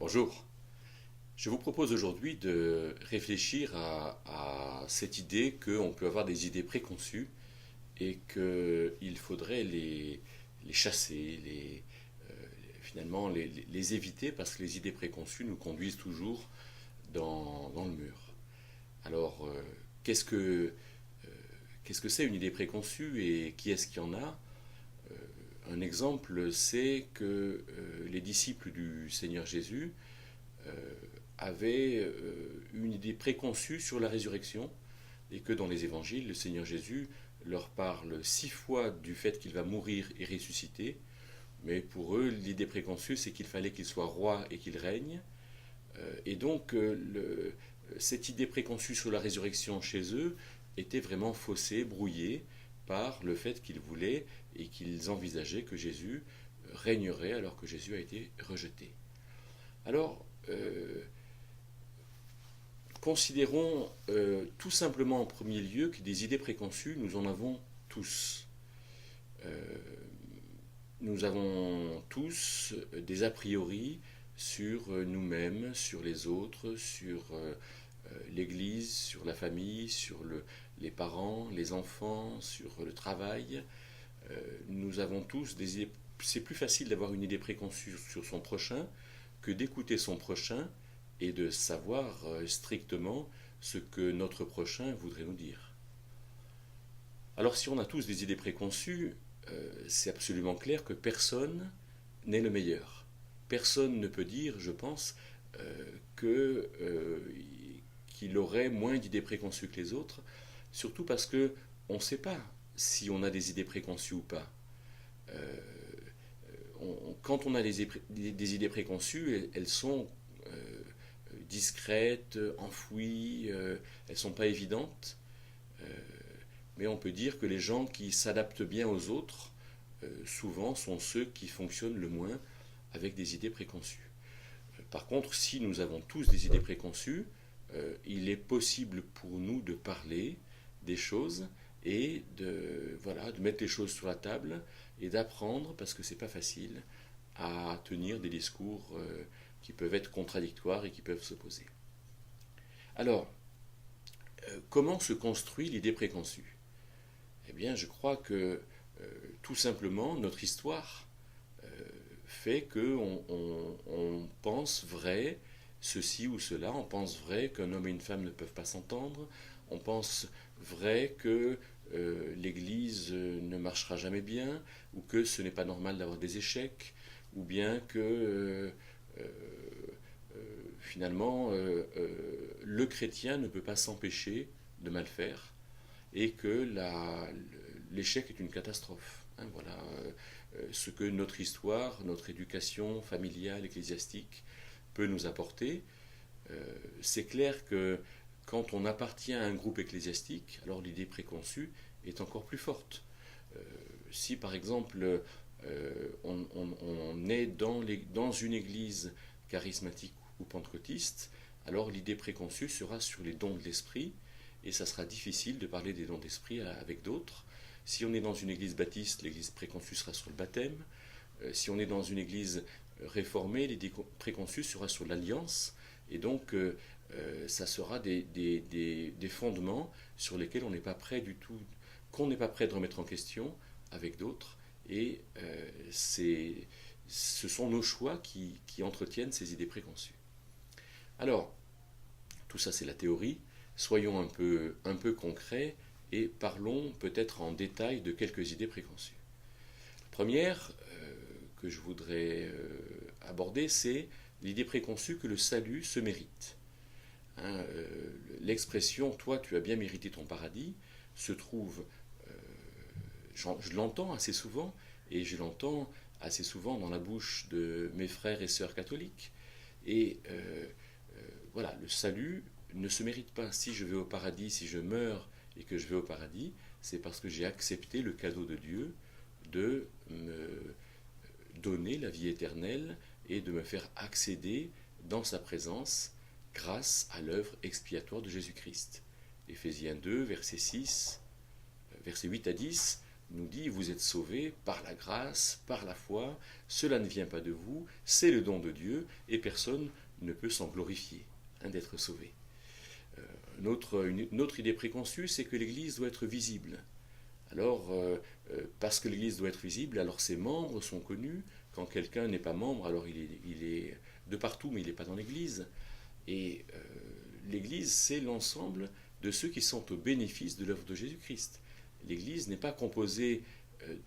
Bonjour. Je vous propose aujourd'hui de réfléchir à cette idée qu'on peut avoir des idées préconçues et qu'il faudrait les chasser, finalement les éviter parce que les idées préconçues nous conduisent toujours dans le mur. Alors, qu'est-ce que qu'est-ce que c'est une idée préconçue et qui est-ce qui en a? Un exemple, c'est que les disciples du Seigneur Jésus euh, avaient une idée préconçue sur la résurrection et que dans les évangiles, le Seigneur Jésus leur parle 6 fois du fait qu'il va mourir et ressusciter, mais pour eux, l'idée préconçue, c'est qu'il fallait qu'il soit roi et qu'il règne. Et donc, cette idée préconçue sur la résurrection chez eux était vraiment faussée, brouillée par le fait qu'ils voulaient et qu'ils envisageaient que Jésus régnerait alors que Jésus a été rejeté. Alors, considérons tout simplement en premier lieu que des idées préconçues, nous en avons tous. Euh, Nous avons tous des a priori sur nous-mêmes, sur les autres, sur l'Église, sur la famille, sur les parents, les enfants, sur le travail. Nous avons tous des idées. C'est plus facile d'avoir une idée préconçue sur son prochain que d'écouter son prochain et de savoir strictement ce que notre prochain voudrait nous dire. Alors si on a tous des idées préconçues, c'est absolument clair que personne n'est le meilleur. Personne ne peut dire, je pense, que, qu'il aurait moins d'idées préconçues que les autres, surtout parce que on ne sait pas si on a des idées préconçues ou pas. Euh, Quand on a des idées préconçues, elles sont discrètes, enfouies, elles ne sont pas évidentes. Euh, mais on peut dire que les gens qui s'adaptent bien aux autres, souvent, sont ceux qui fonctionnent le moins avec des idées préconçues. Par contre, si nous avons tous des idées préconçues, il est possible pour nous de parler des choses et de mettre les choses sur la table et d'apprendre, parce que c'est pas facile, à tenir des discours qui peuvent être contradictoires et qui peuvent s'opposer. Alors, comment se construit l'idée préconçue? Eh bien, je crois que tout simplement, notre histoire fait qu'on pense vrai ceci ou cela, on pense vrai qu'un homme et une femme ne peuvent pas s'entendre, on pense vrai que l'Église ne marchera jamais bien, ou que ce n'est pas normal d'avoir des échecs, ou bien que finalement le chrétien ne peut pas s'empêcher de mal faire, et que l'échec est une catastrophe. Hein, voilà ce que notre histoire, notre éducation familiale, ecclésiastique peut nous apporter. C'est clair que quand on appartient à un groupe ecclésiastique, alors l'idée préconçue est encore plus forte. Euh, Si par exemple on est dans une église charismatique ou pentecôtiste, alors l'idée préconçue sera sur les dons de l'esprit, et ça sera difficile de parler des dons d'esprit avec d'autres. Si on est dans une église baptiste, l'église préconçue sera sur le baptême. Si on est dans une église réformée, l'idée préconçue sera sur l'alliance. Et donc, ça sera des fondements sur lesquels on n'est pas prêt du tout, qu'on n'est pas prêt de remettre en question avec d'autres. Et ce sont nos choix qui entretiennent ces idées préconçues. Alors, tout ça c'est la théorie. Soyons un peu concrets et parlons peut-être en détail de quelques idées préconçues. La première que je voudrais aborder, c'est l'idée préconçue que le salut se mérite. Hein, l'expression toi tu as bien mérité ton paradis se trouve, je l'entends assez souvent, et je l'entends assez souvent dans la bouche de mes frères et sœurs catholiques. Et voilà, le salut ne se mérite pas. Si je vais au paradis, si je meurs et que je vais au paradis, c'est parce que j'ai accepté le cadeau de Dieu de me donner la vie éternelle et de me faire accéder dans sa présence grâce à l'œuvre expiatoire de Jésus-Christ. Éphésiens 2, verset 6, verset 8 à 10 nous dit, vous êtes sauvés par la grâce, par la foi, cela ne vient pas de vous, c'est le don de Dieu, et personne ne peut s'en glorifier, d'être sauvé. Une autre idée préconçue, c'est que l'Église doit être visible. Alors, parce que l'Église doit être visible, alors ses membres sont connus. Quand quelqu'un n'est pas membre, alors il est de partout, mais il n'est pas dans l'Église. Et l'Église, c'est l'ensemble de ceux qui sont au bénéfice de l'œuvre de Jésus-Christ. L'Église n'est pas composée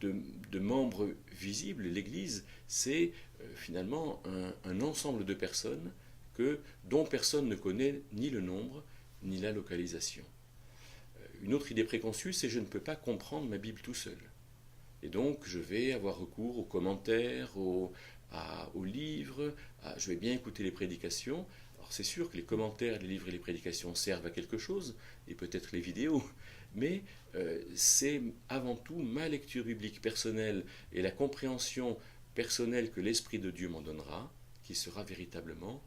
de membres visibles. L'Église, c'est finalement un ensemble de personnes dont personne ne connaît ni le nombre, ni la localisation. Une autre idée préconçue, c'est que je ne peux pas comprendre ma Bible tout seul. Et donc, je vais avoir recours aux commentaires, aux livres, je vais bien écouter les prédications. Alors, c'est sûr que les commentaires, les livres et les prédications servent à quelque chose, et peut-être les vidéos, mais c'est avant tout ma lecture biblique personnelle et la compréhension personnelle que l'Esprit de Dieu m'en donnera, qui sera véritablement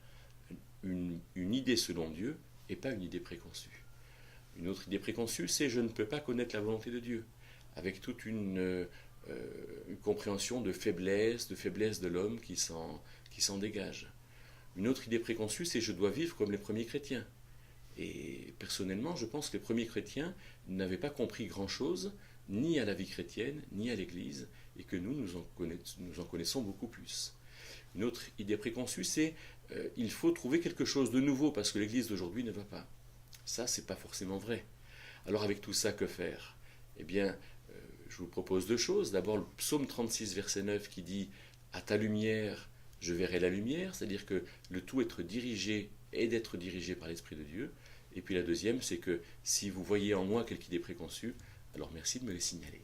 une idée selon Dieu et pas une idée préconçue. Une autre idée préconçue, c'est je ne peux pas connaître la volonté de Dieu, avec toute une compréhension de faiblesse de l'homme qui s'en dégage. Une autre idée préconçue, c'est je dois vivre comme les premiers chrétiens. Et personnellement, je pense que les premiers chrétiens n'avaient pas compris grand-chose, ni à la vie chrétienne, ni à l'Église, et que nous en connaissons beaucoup plus. Une autre idée préconçue, c'est il faut trouver quelque chose de nouveau parce que l'Église d'aujourd'hui ne va pas. Ça, c'est pas forcément vrai. Alors avec tout ça, que faire? Eh bien, je vous propose deux choses. D'abord, le psaume 36, verset 9 qui dit « À ta lumière, je verrai la lumière », c'est-à-dire que le tout être dirigé et d'être dirigé par l'Esprit de Dieu. Et puis la deuxième, c'est que si vous voyez en moi quelque idée préconçue, alors merci de me les signaler.